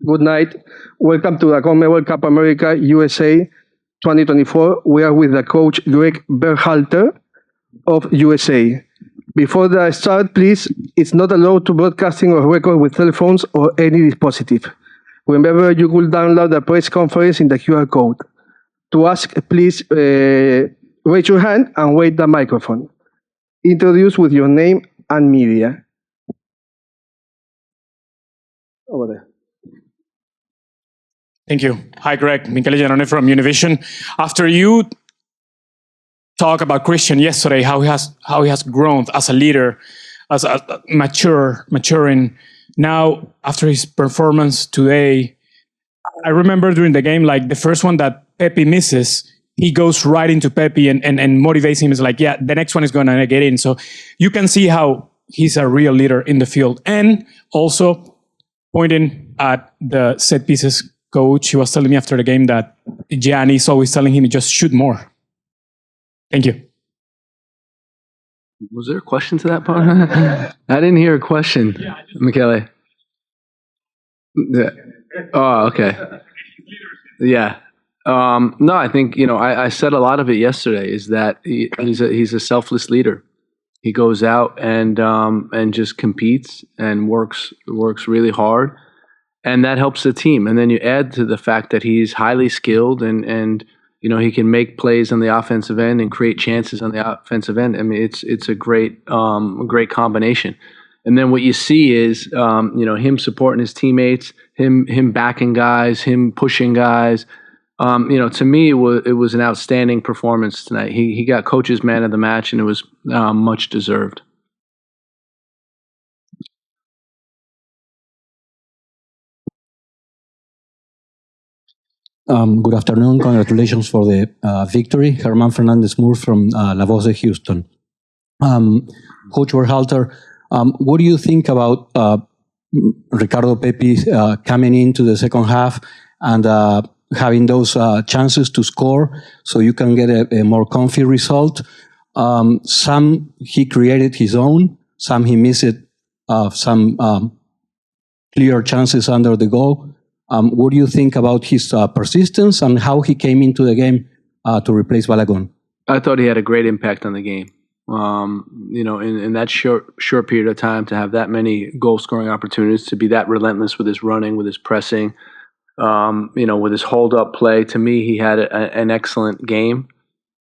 Good night. Welcome to the Copa América USA 2024. We are with the coach Gregg Berhalter of USA. Before the start, please, it's not allowed to broadcasting or record with cell phones or any dispositive. Remember, you could download the press conference in the QR code. To ask, please raise your hand and wait the microphone. Introduce with your name and media. Over there. Thank you. Hi, Greg. Michele Giannone from Univision. After you talk about Christian yesterday, how he has grown as a leader, as a maturing. Now, after his performance today, I remember during the game, like the first one that Pepe misses, he goes right into Pepe and motivates him. It's like, yeah, the next one is going to get in. So you can see how he's a real leader in the field. And also pointing at the set pieces coach, he was telling me after the game that Gianni is always telling him, just shoot more. Thank you. Was there a question to that part? I didn't hear a question, Michele. Yeah. Oh, okay. Yeah. No, I think, I said a lot of it yesterday is that he's a selfless leader. He goes out and just competes and works really hard, and that helps the team. And then you add to the fact that he's highly skilled and he can make plays on the offensive end and create chances on the offensive end. I mean, it's a great combination. And then what you see is him supporting his teammates, him backing guys, him pushing guys. To me, it was an outstanding performance tonight. He got coach's man of the match, and it was much deserved. Good afternoon. Congratulations for the victory. Germán Fernández Moore from La Voz de Houston. Coach Berhalter, what do you think about Ricardo Pepi coming into the second half and having those chances to score so you can get a more comfy result? Some he created his own, some he missed some clear chances under the goal. What do you think about his persistence and how he came into the game to replace Balagon? I thought he had a great impact on the game. In that short period of time to have that many goal-scoring opportunities, to be that relentless with his running, with his pressing, with his hold-up play. To me, he had an excellent game.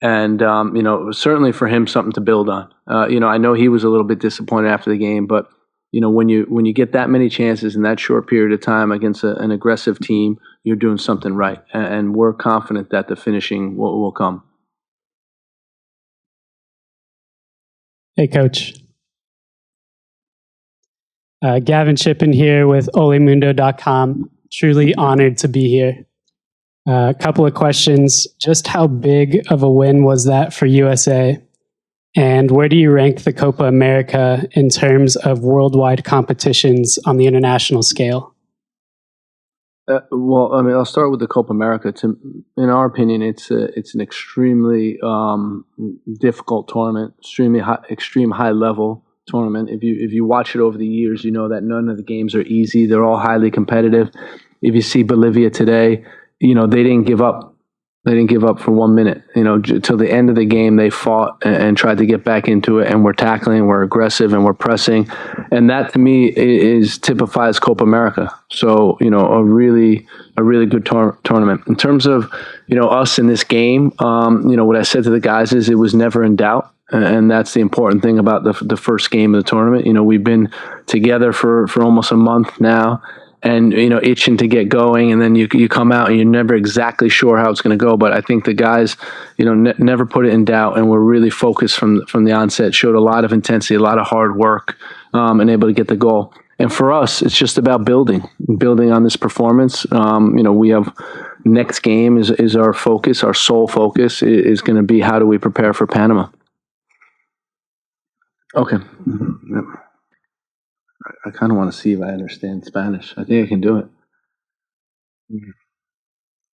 And, it was certainly for him something to build on. I know he was a little bit disappointed after the game, but when you get that many chances in that short period of time against an aggressive team, you're doing something right. And we're confident that the finishing will come. Hey, Coach. Gavin Shippen here with olemundo.com. Truly honored to be here. A couple of questions. Just how big of a win was that for USA? And where do you rank the Copa America in terms of worldwide competitions on the international scale? I'll start with the Copa America. In our opinion, it's an extremely difficult tournament, extreme high level tournament. If you watch it over the years, you know that none of the games are easy. They're all highly competitive. If you see Bolivia today, they didn't give up. They didn't give up for 1 minute. Till the end of the game, they fought and tried to get back into it. And we're tackling, we're aggressive, and we're pressing. And that, to me, typifies Copa America. So, a really good tournament. In terms of, us in this game, what I said to the guys is it was never in doubt. And that's the important thing about the first game of the tournament. We've been together for almost a month now. And, itching to get going, and then you come out and you're never exactly sure how it's going to go. But I think the guys, never put it in doubt, and were really focused from the onset, showed a lot of intensity, a lot of hard work, and able to get the goal. And for us, it's just about building on this performance. We have next game is our focus, our sole focus is going to be how do we prepare for Panama. Okay. Yep. I kind of want to see if I understand Spanish. I think I can do it.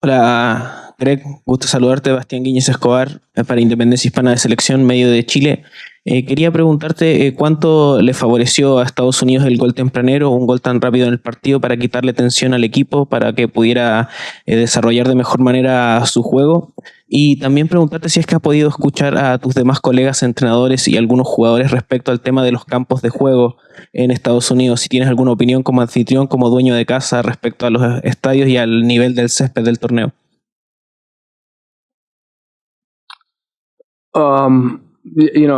Hola, Greg. Gusto saludarte. Bastián Guiñez Escobar para Independencia Hispana de Selección, medio de Chile. Quería preguntarte cuánto le favoreció a Estados Unidos el gol tempranero, un gol tan rápido en el partido para quitarle tensión al equipo, para que pudiera desarrollar de mejor manera su juego. Y también preguntarte si es que has podido escuchar a tus demás colegas entrenadores y algunos jugadores respecto al tema de los campos de juego en Estados Unidos. Si tienes alguna opinión como anfitrión, como dueño de casa respecto a los estadios y al nivel del césped del torneo.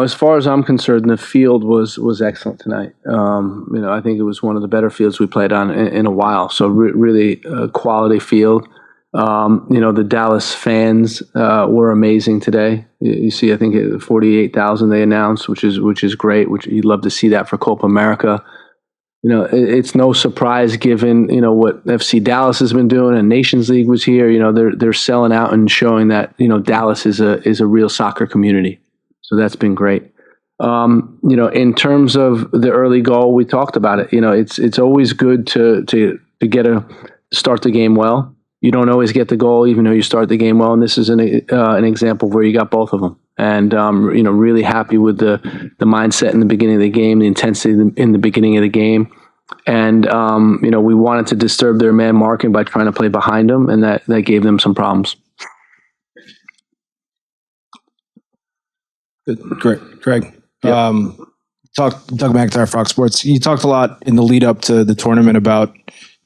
As far as I'm concerned, the field was excellent tonight. I think it was one of the better fields we played on in a while. So really quality field. The Dallas fans were amazing today. You see, I think 48,000 they announced, which is great. Which you'd love to see that for Copa America. It's no surprise given what FC Dallas has been doing, and Nations League was here. They're selling out and showing that Dallas is a real soccer community. So that's been great. In terms of the early goal, we talked about it. It's always good to start the game well. You don't always get the goal, even though you start the game well. And this is an example where you got both of them. And really happy with the mindset in the beginning of the game, the intensity in the beginning of the game. And we wanted to disturb their man marking by trying to play behind them, and that gave them some problems. Greg. Yeah. Doug McIntyre, Fox Sports. You talked a lot in the lead up to the tournament about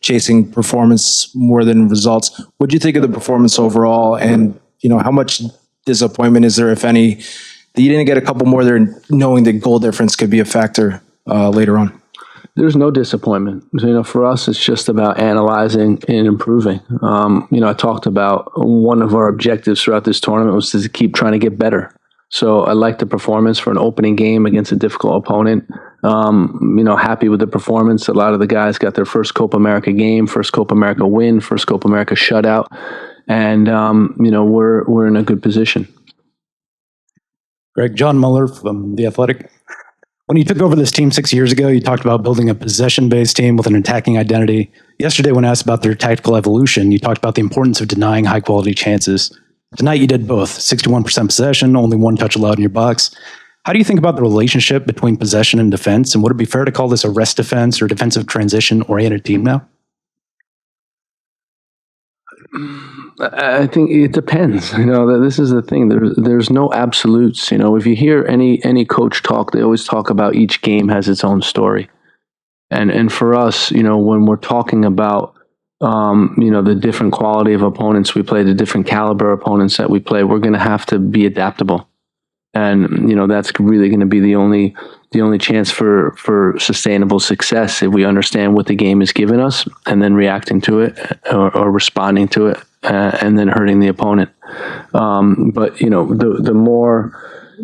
chasing performance more than results. What do you think of the performance overall? And, how much disappointment is there, if any, that you didn't get a couple more there, knowing that goal difference could be a factor later on? There's no disappointment. For us, it's just about analyzing and improving. I talked about one of our objectives throughout this tournament was to keep trying to get better. So I like the performance for an opening game against a difficult opponent. Happy with the performance. A lot of the guys got their first Copa America game, first Copa America win, first Copa America shutout. And, we're in a good position. Greg, John Muller from The Athletic. When you took over this team 6 years ago, you talked about building a possession-based team with an attacking identity. Yesterday, when asked about their tactical evolution, you talked about the importance of denying high-quality chances. Tonight, you did both. 61% possession, only one touch allowed in your box. How do you think about the relationship between possession and defense? And would it be fair to call this a rest defense or defensive transition-oriented team now? I think it depends. This is the thing. There's no absolutes. If you hear any coach talk, they always talk about each game has its own story. And for us, when we're talking about the different quality of opponents we play, the different caliber opponents that we play, we're going to have to be adaptable. And, that's really going to be the only chance for sustainable success if we understand what the game is giving us and then reacting to it or responding to it and then hurting the opponent. But, the more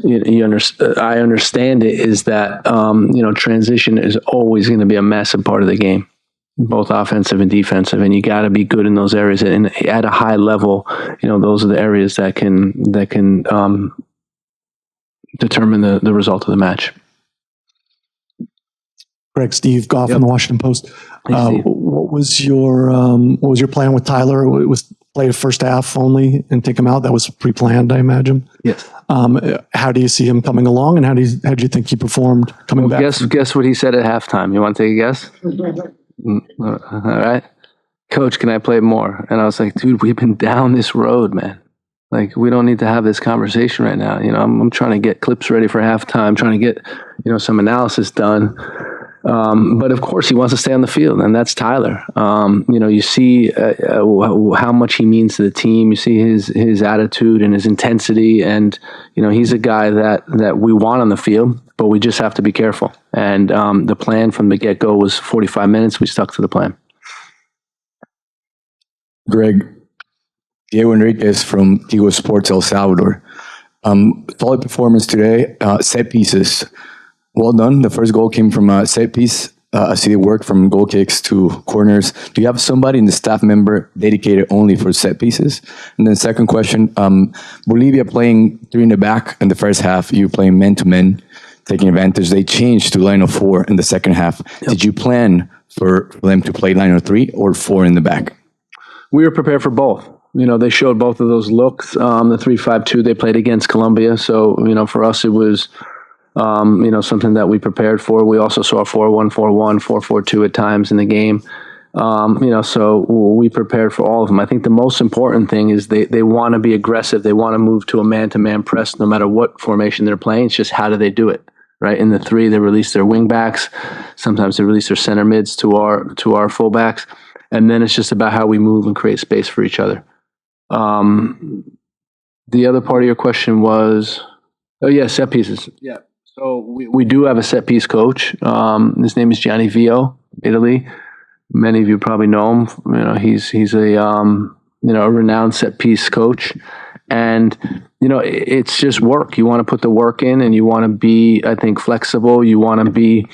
I understand it is that, transition is always going to be a massive part of the game, both offensive and defensive, and you got to be good in those areas. And at a high level, those are the areas that can determine the result of the match. Greg, Steve Goff from the Washington Post. What was your plan with Tyler? It was play the first half only and take him out. That was pre-planned, I imagine. Yes. How do you see him coming along, and how do you think he performed coming back? Guess what he said at halftime. You want to take a guess? All right. Coach, can I play more? And I was like, dude, we've been down this road, man. Like, we don't need to have this conversation right now. I'm trying to get clips ready for halftime, trying to get, some analysis done. But of course he wants to stay on the field, and that's Tyler. You see how much he means to the team. You see his attitude and his intensity, and he's a guy that we want on the field, but we just have to be careful. And the plan from the get-go was 45 minutes. We stuck to the plan. Greg, Diego Enriquez from Tigo Sports El Salvador. Solid performance today. Set pieces. Well done. The first goal came from a set piece. I see the work from goal kicks to corners. Do you have somebody in the staff member dedicated only for set pieces? And then second question, Bolivia playing 3 in the back in the first half, you playing man-to-man, taking advantage. They changed to line of 4 in the second half. Yep. Did you plan for them to play line of 3 or 4 in the back? We were prepared for both. They showed both of those looks. The 3-5-2 they played against Colombia. So, for us, it was something that we prepared for. We also saw 4-1-4-1, 4-4-2 at times in the game. So we prepared for all of them. I think the most important thing is they want to be aggressive. They want to move to a man-to-man press no matter what formation they're playing. It's just how do they do it, right? In the three, they release their wing backs. Sometimes they release their center mids to our fullbacks. And then it's just about how we move and create space for each other. The other part of your question was, set pieces. Yeah. So we do have a set piece coach. His name is Gianni Vio, Italy. Many of you probably know him. He's a renowned set piece coach, and it's just work. You want to put the work in, and you want to be, I think, flexible. You want to be,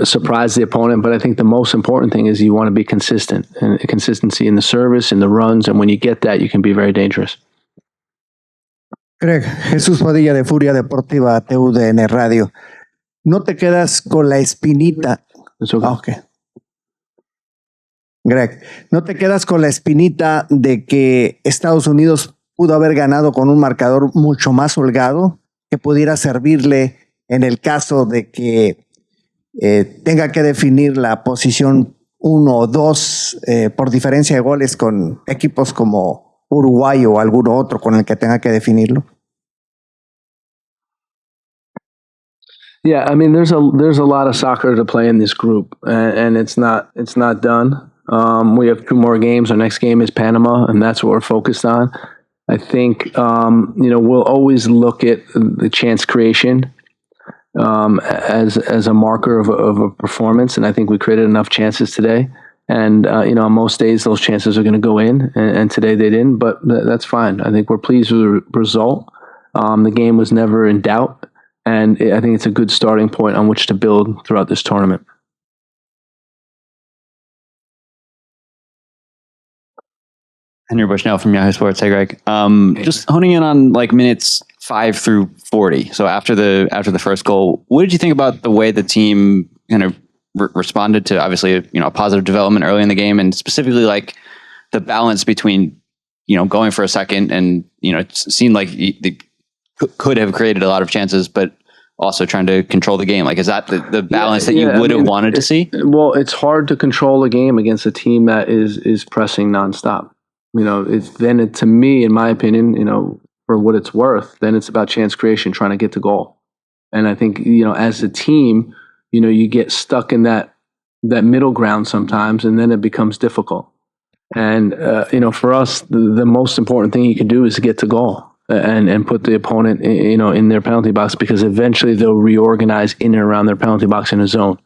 surprise the opponent. But I think the most important thing is you want to be consistent, and consistency in the service, in the runs, and when you get that, you can be very dangerous. Gregg, Jesús Padilla de Furia Deportiva, TUDN Radio. No te quedas con la espinita. Okay. Gregg, ¿no te quedas con la espinita de que Estados Unidos pudo haber ganado con un marcador mucho más holgado que pudiera servirle en el caso de que tenga que definir la posición 1 o 2 por diferencia de goles con equipos como Uruguay o alguno otro con el que tenga que definirlo? Yeah, I mean, there's a lot of soccer to play in this group, and it's not done. We have 2 more games. Our next game is Panama, and that's what we're focused on. I think we'll always look at the chance creation as a marker of a performance, and I think we created enough chances today. And on most days those chances are going to go in, and today they didn't. But that's fine. I think we're pleased with the result. The game was never in doubt. And I think it's a good starting point on which to build throughout this tournament. Henry Bushnell from Yahoo Sports. Hey, Greg. Just honing in on minutes 5 through 40. So after the first goal, what did you think about the way the team kind of responded to obviously a positive development early in the game, and specifically the balance between going for a second and it seemed like they could have created a lot of chances, but also trying to control the game. Is that the balance that you would have wanted to see? Well, it's hard to control a game against a team that is pressing nonstop. To me, in my opinion, for what it's worth, then it's about chance creation, trying to get to goal. And I think, as a team, you get stuck in that middle ground sometimes, and then it becomes difficult. And, for us, the most important thing you can do is to get to goal and put the opponent, in their penalty box, because eventually they'll reorganize in and around their penalty box in a zone.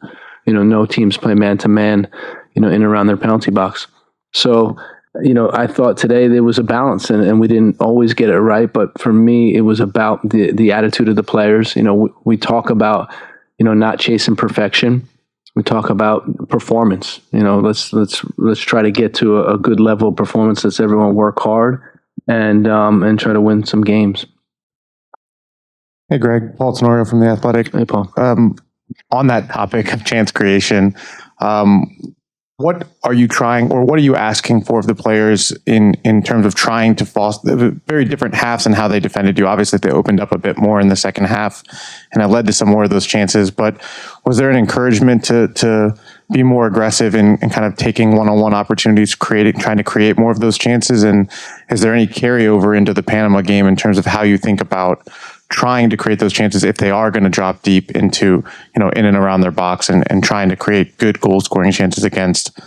No teams play man-to-man, in and around their penalty box. So, I thought today there was a balance, and we didn't always get it right. But for me, it was about the attitude of the players. We talk about, not chasing perfection. We talk about performance. Let's try to get to a good level of performance. Let's everyone work hard and try to win some games. Hey, Greg. Paul Tenorio from The Athletic. Hey, Paul. On that topic of chance creation, what are you trying, or what are you asking for of the players in terms of trying to foster very different halves and how they defended you? Obviously, they opened up a bit more in the second half, and it led to some more of those chances. But was there an encouragement to be more aggressive in kind of taking one-on-one opportunities, trying to create more of those chances? And is there any carryover into the Panama game in terms of how you think about trying to create those chances if they are going to drop deep into, in and around their box, and trying to create good goal scoring chances against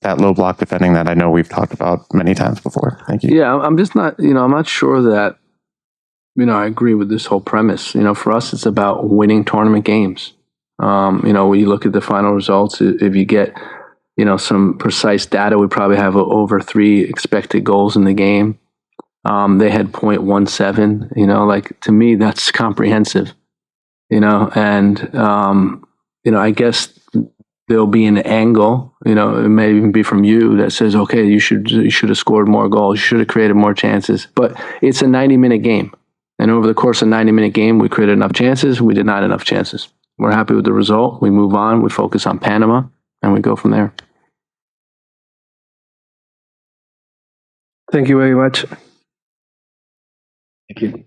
that low block defending that I know we've talked about many times before? Thank you. Yeah, I'm just not, I'm not sure that, I agree with this whole premise. For us, it's about winning tournament games. When you look at the final results, if you get, some precise data, we probably have over 3 expected goals in the game. They had 0.17, to me, that's comprehensive, and, I guess there'll be an angle, it may even be from you that says, okay, you should have scored more goals. You should have created more chances, but it's a 90-minute game. And over the course of a 90-minute game, we created enough chances. We did not enough chances. We're happy with the result. We move on. We focus on Panama, and we go from there. Thank you very much. Thank you.